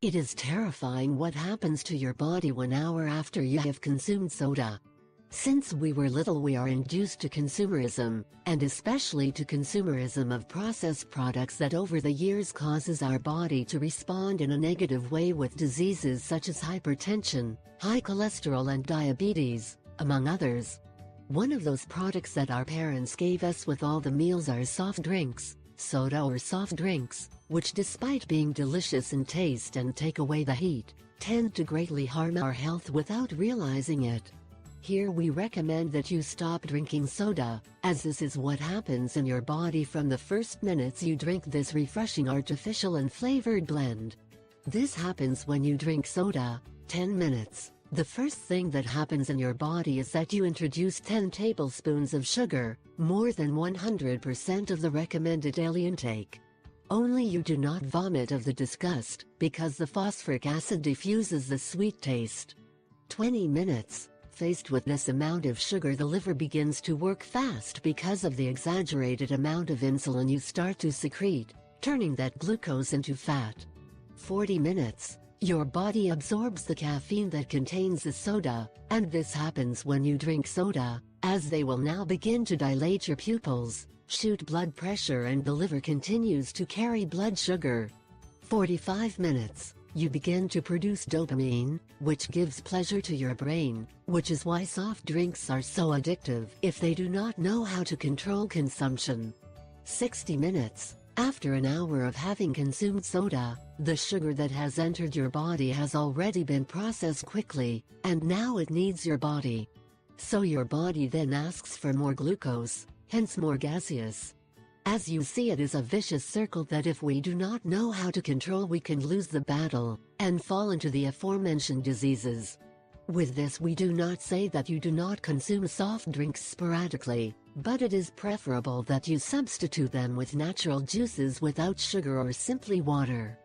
It is terrifying what happens to your body 1 hour after you have consumed soda. Since we were little, we are induced to consumerism, and especially to consumerism of processed products that over the years causes our body to respond in a negative way with diseases such as hypertension, high cholesterol and diabetes, among others. One of those products that our parents gave us with all the meals are soft drinks, soda or soft drinks, which despite being delicious in taste and take away the heat, tend to greatly harm our health without realizing it. Here we recommend that you stop drinking soda, as this is what happens in your body from the first minutes you drink this refreshing artificial and flavored blend. This happens when you drink soda. 10 minutes. The first thing that happens in your body is that you introduce 10 tablespoons of sugar, more than 100% of the recommended daily intake. Only you do not vomit of the disgust, because the phosphoric acid diffuses the sweet taste. 20 minutes. Faced with this amount of sugar, the liver begins to work fast because of the exaggerated amount of insulin you start to secrete, turning that glucose into fat. 40 minutes. Your body absorbs the caffeine that contains the soda, and this happens when you drink soda, as they will now begin to dilate your pupils, shoot blood pressure, and the liver continues to carry blood sugar. 45 minutes. You begin to produce dopamine, which gives pleasure to your brain, which is why soft drinks are so addictive if they do not know how to control consumption. 60 minutes. After an hour of having consumed soda, the sugar that has entered your body has already been processed quickly, and now it needs your body. So your body then asks for more glucose, hence more gaseous. As you see, it is a vicious circle that if we do not know how to control, we can lose the battle, and fall into the aforementioned diseases. With this, we do not say that you do not consume soft drinks sporadically, but it is preferable that you substitute them with natural juices without sugar or simply water.